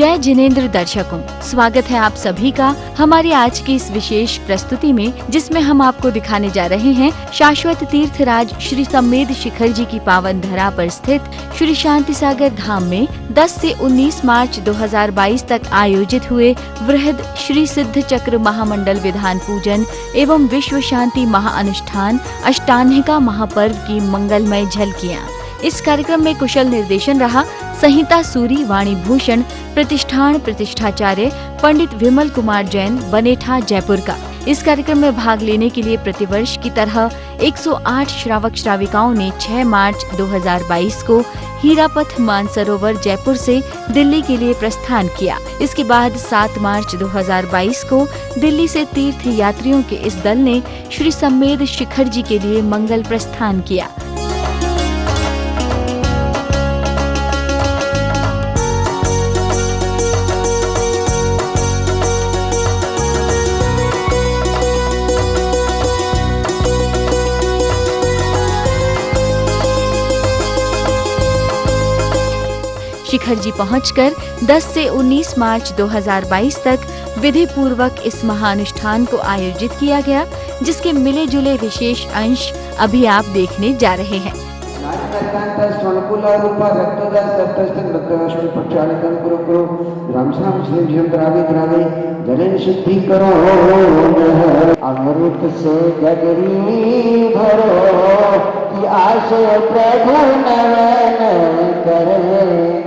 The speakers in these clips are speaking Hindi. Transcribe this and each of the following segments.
जय जिनेंद्र दर्शकों, स्वागत है आप सभी का हमारी आज की इस विशेष प्रस्तुति में, जिसमें हम आपको दिखाने जा रहे हैं शाश्वत तीर्थराज श्री सम्मेद शिखर जी की पावन धरा पर स्थित श्री शांति सागर धाम में 10 से 19 मार्च 2022 तक आयोजित हुए वृहद श्री सिद्ध चक्र महामंडल विधान पूजन एवं विश्व शांति महाअनुष्ठान अष्टान्हिका महापर्व की मंगलमय झलकियाँ। इस कार्यक्रम में कुशल निर्देशन रहा संहिता सूरी वाणी भूषण प्रतिष्ठान प्रतिष्ठाचार्य पंडित विमल कुमार जैन बनेठा जयपुर का। इस कार्यक्रम में भाग लेने के लिए प्रतिवर्ष की तरह 108 श्रावक श्राविकाओं ने 6 मार्च 2022 को हीरापथ मानसरोवर जयपुर से दिल्ली के लिए प्रस्थान किया। इसके बाद 7 मार्च 2022 को दिल्ली से तीर्थ यात्रियों के इस दल ने श्री सम्मेद शिखर जी के लिए मंगल प्रस्थान किया। शिखर जी पहुंचकर 10 से 19 मार्च 2022 तक विधि पूर्वक इस महाअनुष्ठान को आयोजित किया गया, जिसके मिले जुले विशेष अंश अभी आप देखने जा रहे हैं। आशय प्रभु नयन करेंगे।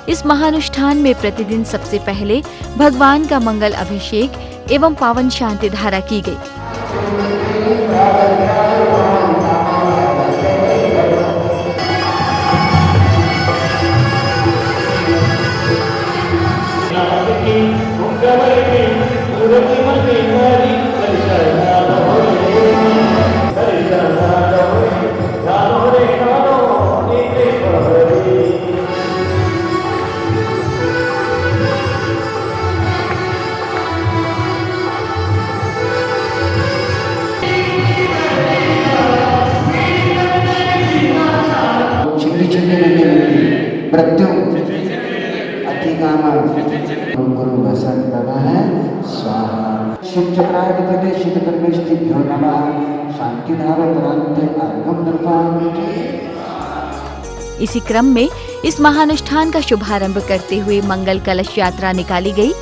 इस महाअनुष्ठान में प्रतिदिन सबसे पहले भगवान का मंगल अभिषेक एवं पावन शांति धारा की गई। इसी क्रम में इस महाअनुष्ठान का शुभारंभ करते हुए मंगल कलश यात्रा निकाली गई।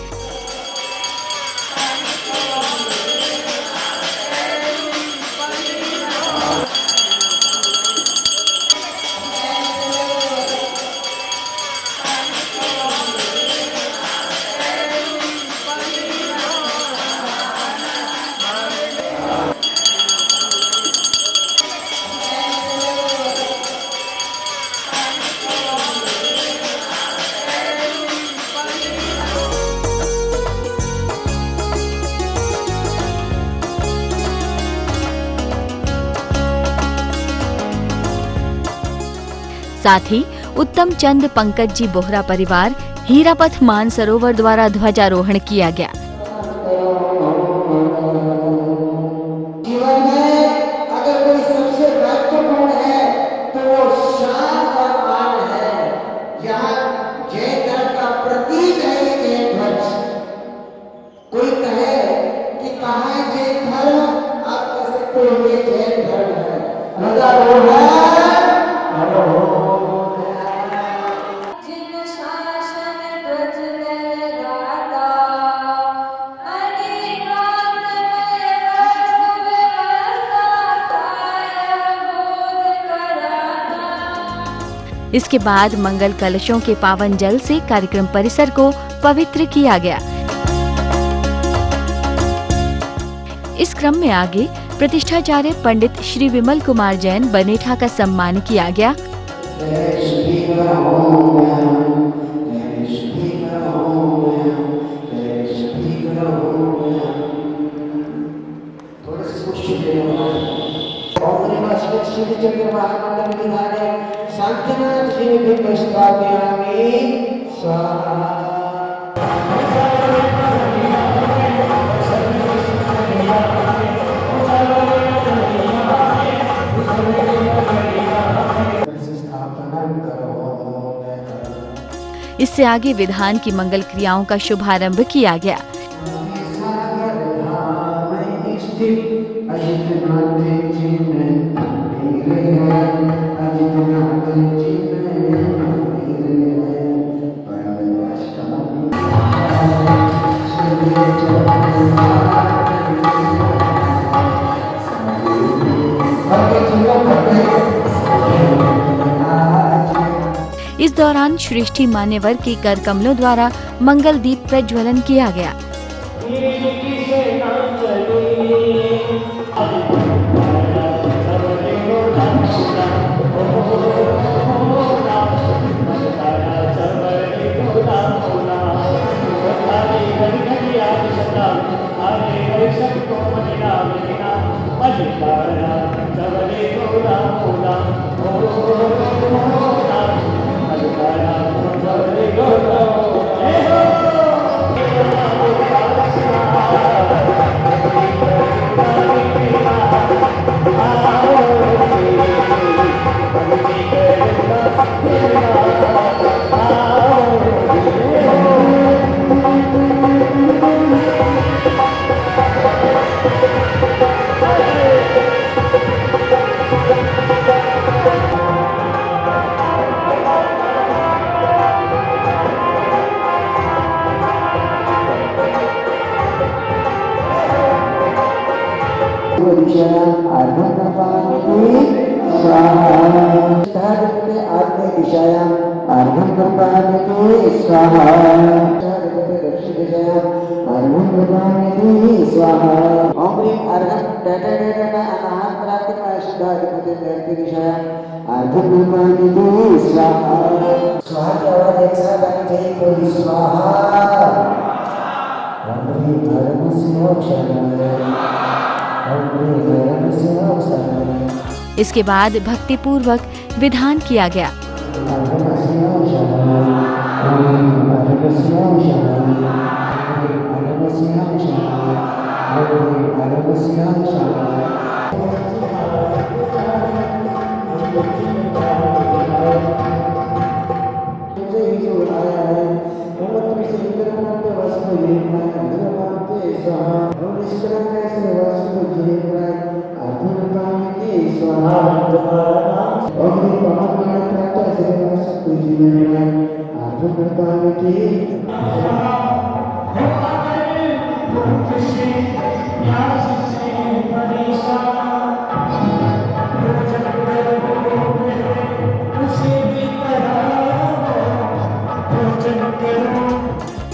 साथ ही उत्तम चंद पंकज जी बोहरा परिवार हीरापथ मानसरोवर द्वारा ध्वजारोहण किया गया। जीवन में अगर कोई सबसे महत्वपूर्ण है तो वो शान और मान है। यहाँ जैन धर्म का प्रतीक है ये जैन ध्वज। कोई कहे कि कहाँ है जैन धर्म, आप कह सकते हो ये जैन धर्म है। ध्वजारोहण इसके बाद मंगल कलशों के पावन जल से कार्यक्रम परिसर को पवित्र किया गया। इस क्रम में आगे प्रतिष्ठाचार्य पंडित श्री विमल कुमार जैन बनेठा का सम्मान किया गया। ओम नमः शिवाय चक्र महामंडल विधाने शांतिनाथ जी भी स्थापयामि स्वाहा। इससे आगे विधान की मंगल क्रियाओं का शुभारंभ किया गया। इस दौरान श्रेष्ठी मान्यवर के कर कमलों द्वारा मंगल दीप प्रज्वलन किया गया। इसके बाद भक्ति पूर्वक विधान किया गया।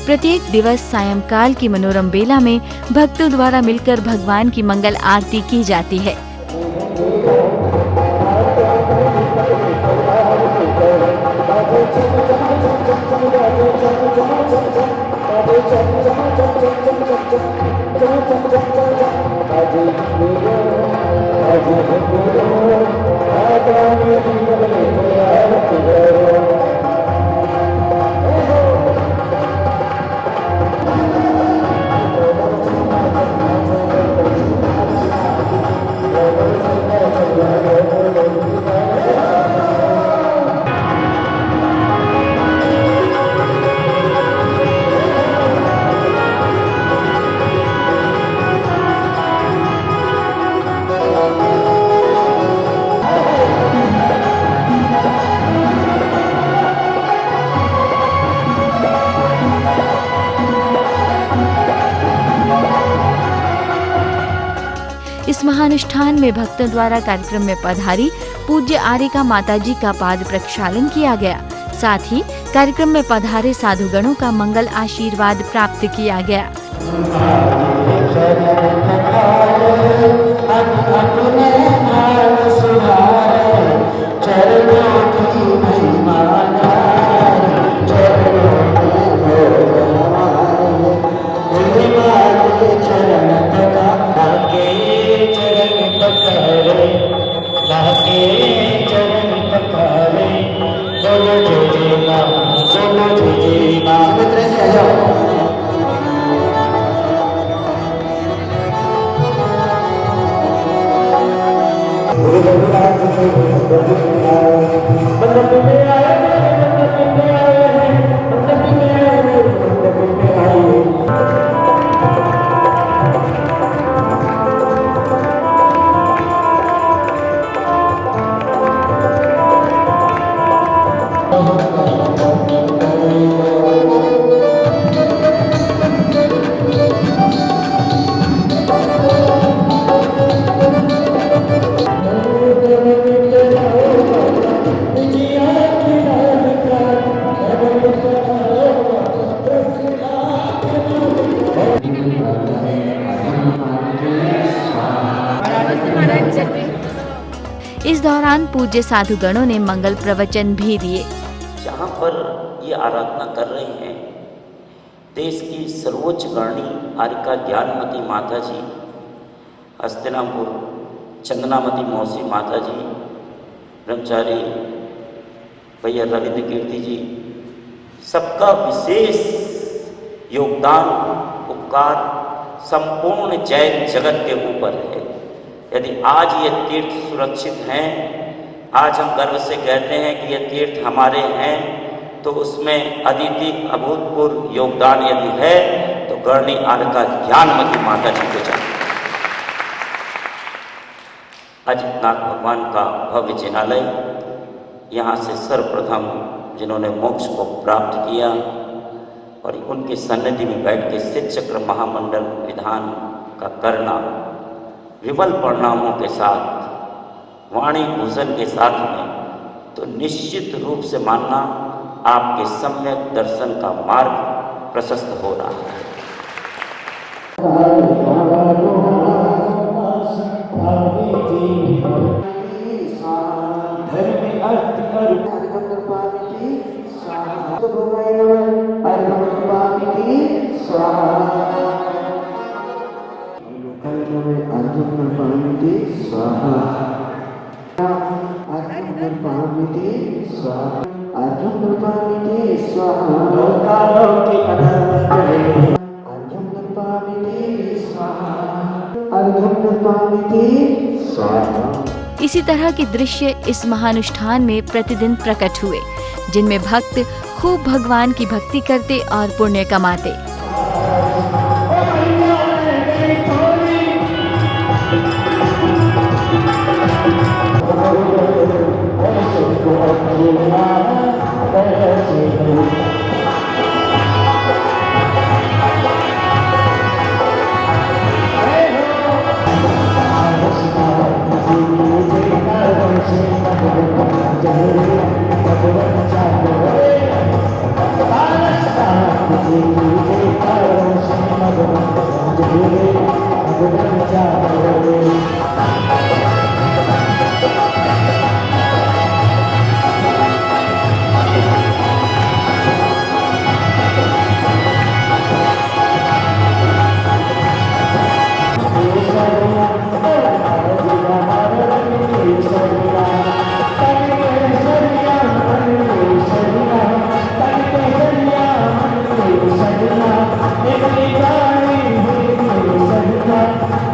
प्रत्येक दिवस सायंकाल की मनोरम बेला में भक्तों द्वारा मिलकर भगवान की मंगल आरती की जाती है। इस महानुष्ठान में भक्तों द्वारा कार्यक्रम में पधारी पूज्य आर्यिका माताजी का पाद प्रक्षालन किया गया। साथ ही कार्यक्रम में पधारे साधुगणों का मंगल आशीर्वाद प्राप्त किया गया। इस दौरान पूज्य साधुगणों ने मंगल प्रवचन भी दिए। जहाँ पर ये आराधना कर रहे हैं देश की सर्वोच्च गणी आर्यका ज्ञानमती माता जी, हस्तिनापुर चंदनामती मौसी माता जी, ब्रह्मचारी भैया रविंद्र कीर्ति जी, सबका विशेष योगदान उपकार संपूर्ण जैन जगत के ऊपर है। यदि आज ये तीर्थ सुरक्षित हैं, आज हम गर्व से कहते हैं कि ये तीर्थ हमारे हैं, तो उसमें अद्वितीय अभूतपूर्व योगदान यदि है तो गणनी आर्यका ज्ञानमती माता जी को जाए। अजितनाथ भगवान का भव्य जिनालय, यहाँ से सर्वप्रथम जिन्होंने मोक्ष को प्राप्त किया और उनकी सन्निधि में बैठ के सिद्ध चक्र महामंडल विधान का करना विमल परिणामों के साथ, वाणी भूषण के साथ में, तो निश्चित रूप से मानना आपके सम्यक दर्शन का मार्ग प्रशस्त हो रहा है। इसी तरह के दृश्य इस महानुष्ठान में प्रतिदिन प्रकट हुए, जिनमें भक्त खूब भगवान की भक्ति करते और पुण्य कमाते।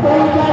Thank you.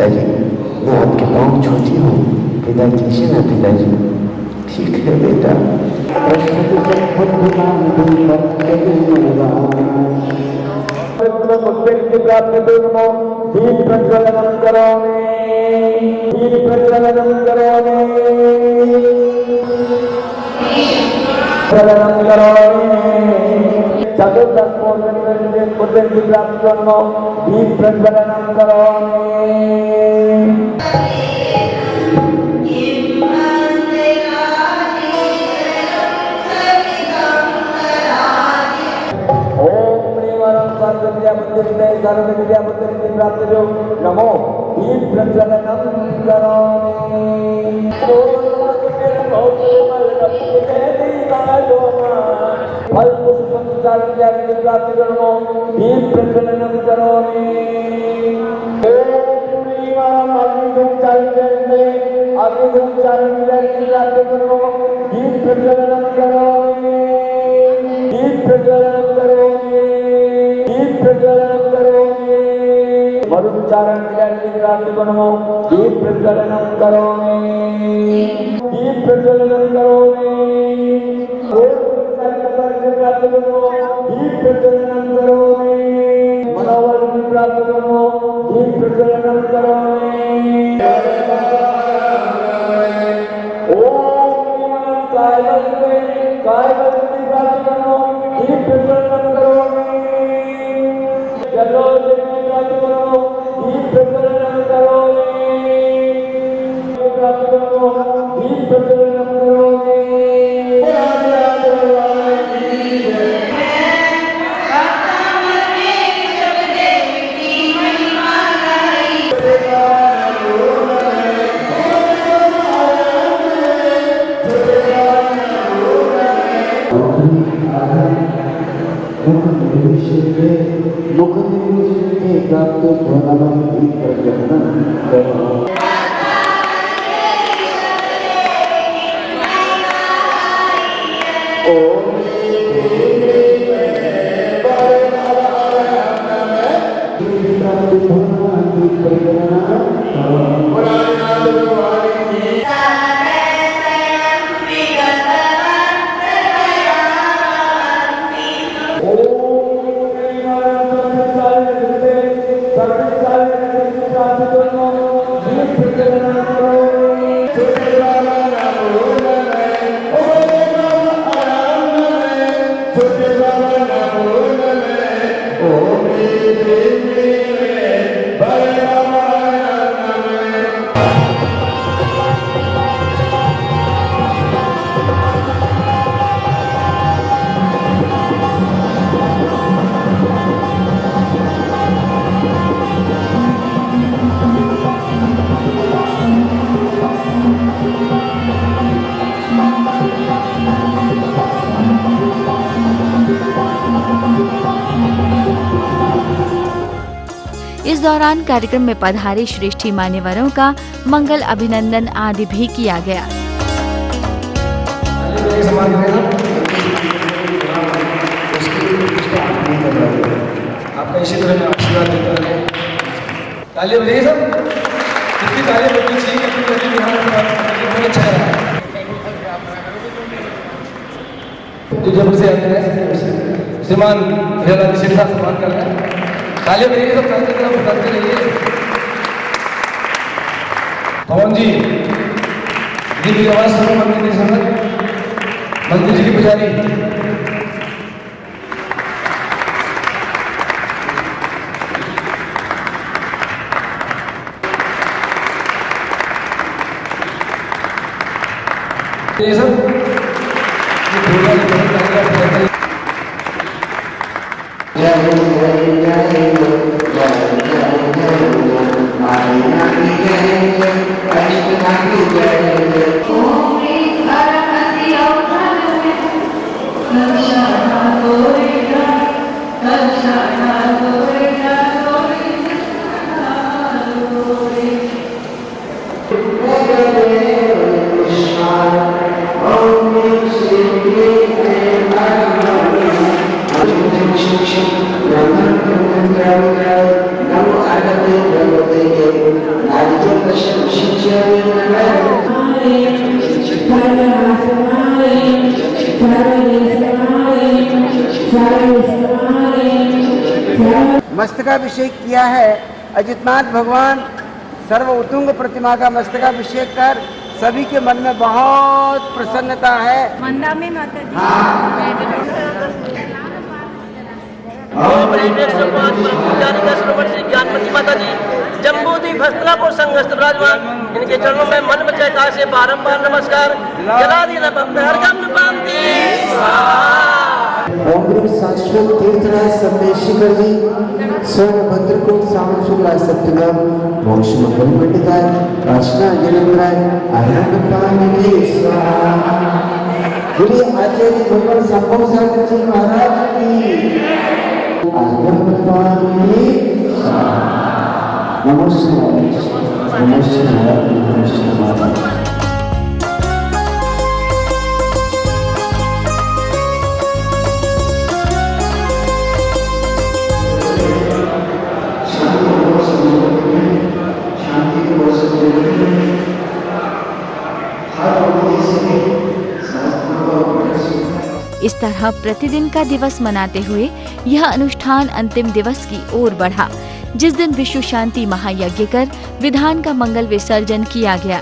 पिताजी, मैं आपके पाँव छूती हूँ। पिताजी से ना पिताजी। ठीक है बेटा। दीप प्रज्वलनम करोमि, दीप प्रज्वलनम करोमि, प्रज्वलनम करोमि। चतुर्दश पुत्र की प्राप्ति करो, दीप प्रज्वलनम करोमि। नमो दीप प्रज्वलनम करोमि। फल पुष्प प्राप्ति करो, दीप प्रज्वलनम करोमि। प्राप्ति करो, दीप प्रज्वलनम करोमि, दीप प्रज्वलनम करोमि, दीप प्रज्वलनम करोमि। मधुचारण प्राप्ति करो, दीप प्रज्वलनम करोमि, दीप प्रज्वलनम करोमि। प्राप्त करो, दीप प्रज्वलनम करोमि। मनोबल प्राप्त करो, दीप प्रज्वलनम करोमि। ओम कायवल प्राप्त करो, दीप प्रज्वलनम करोमि। जलो प्राप्त करो, दीप प्रज्वलनम करोमि। प्राप्त करो, दीप प्रज्वलनम करोमि। इस दौरान कार्यक्रम में पधारे श्रेष्ठी मान्यवरों का मंगल अभिनंदन आदि भी किया गया। आपका इसी तरह आशीर्वाद देता है। ताली बजाइए सब, कितनी ताली बजनी चाहिए, कितनी अच्छा है। जो जब से आते हैं श्रीमान हीरालाल शेख साहब सम्मान कर रहे हैं। ताली बजाइए सब, ताली तरफ बताते रहिए। पवन जी की आवाज सुनो, मंदिर की संगत, मंदिर जी की पुजारी। ये सब Oh मस्तकाभिषेक किया है। अजितनाथ भगवान सर्व उत्तुंग प्रतिमा का मस्तकाभिषेक कर सभी के मन में बहुत प्रसन्नता है। मंदा में माता जी ज्ञानमती माता जी जम्बूद्वीप हस्तिनापुर संघस्थ विराजमान, इनके चरणों में मन बचैता से बारंबार नमस्कार। जलादीन हरगम पांति ओम शाश्वत तीर्थराज सम्मेशिकर जी स्वर्ण भद्रकोट सावन शुक्ला सप्तम मोक्ष मंगल मंडिताय प्रार्थना जन्मराय आनंद पानी स्वाहा। बोलिए आचार्य भगवान संभव सागर जी महाराज की आनंद पानी स्वाहा। नमस्कार नमस्कार नमस्कार। इस तरह प्रतिदिन का दिवस मनाते हुए यह अनुष्ठान अंतिम दिवस की ओर बढ़ा, जिस दिन विश्व शांति महायज्ञ कर विधान का मंगल विसर्जन किया गया।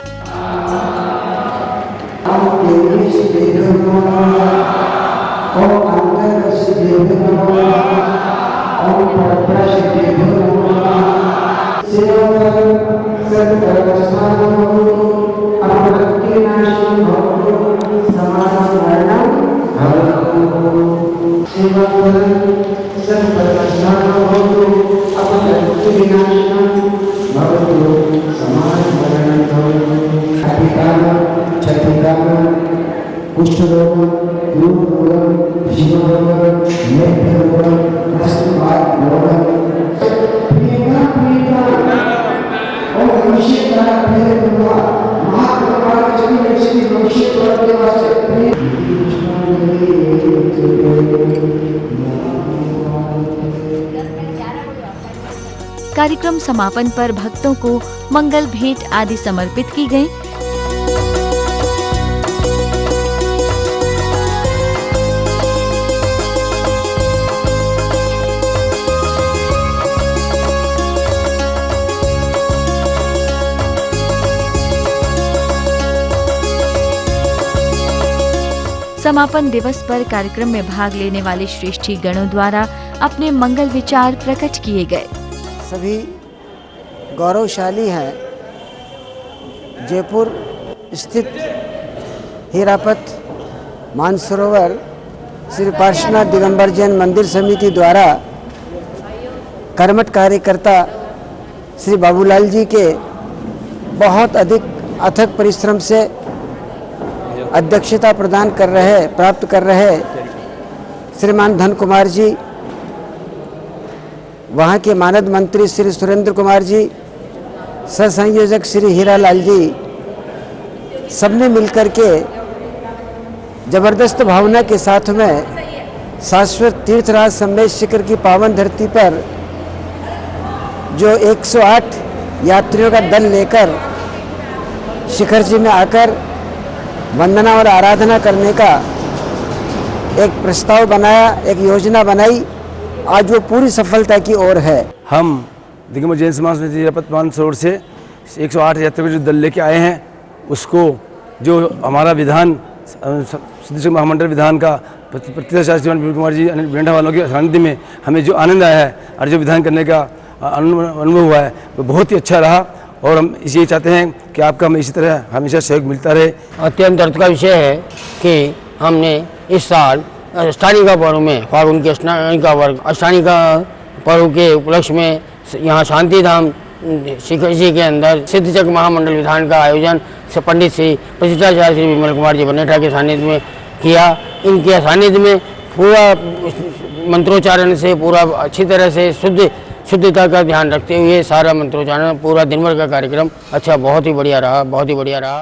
कार्यक्रम समापन पर भक्तों को मंगल भेंट आदि समर्पित की गई। समापन दिवस पर कार्यक्रम में भाग लेने वाले श्रेष्ठी गणों द्वारा अपने मंगल विचार प्रकट किए गए। सभी गौरवशाली हैं। जयपुर स्थित हीरापत मानसरोवर श्री पार्श्वनाथ दिगंबर जैन मंदिर समिति द्वारा कर्मठ कार्यकर्ता श्री बाबूलाल जी के बहुत अधिक अथक परिश्रम से अध्यक्षता प्राप्त कर रहे श्रीमान धन कुमार जी, वहाँ के मानद मंत्री श्री सुरेंद्र कुमार जी, सहसंयोजक श्री हीरालाल जी, सबने मिलकर के जबरदस्त भावना के साथ में शाश्वत तीर्थराज सम्मेद शिखर की पावन धरती पर जो 108 यात्रियों का दल लेकर शिखर जी में आकर वंदना और आराधना करने का एक प्रस्ताव बनाया, एक योजना बनाई। आज वो पूरी सफलता की ओर है। हम दिगंबर जैन समाज समिति हीरापत मानसरोवर से 108 यात्रियों जो दल लेके आए हैं, उसको जो हमारा विधान सिद्धेश्वर महामंडल विधान का प्रतिष्ठाचार्य विपिन कुमार जी बेंडा वालों के सानिध्य में हमें जो आनंद आया है और जो विधान करने का अनुभव हुआ है वो बहुत ही अच्छा रहा। और हम इसी चाहते हैं कि आपका हमें इसी तरह हमेशा सहयोग मिलता रहे। अत्यंत अर्थ का विषय है कि हमने इस साल अष्टानिका पर्व में फागुन के अष्टानिका वर्ग अष्टानिका पर्व के उपलक्ष्य में यहाँ शांति धाम शिखर जी के अंदर सिद्धचक्र महामंडल विधान का आयोजन पंडित श्री प्रतिष्ठाचार्य श्री विमल कुमार जी बनेठा के सानिध्य में किया। इनके सानिध्य में पूरा मंत्रोच्चारण से पूरा अच्छी तरह से शुद्धता का ध्यान रखते हुए सारा मंत्रोच्चारण पूरा दिन भर का कार्यक्रम अच्छा बहुत ही बढ़िया रहा।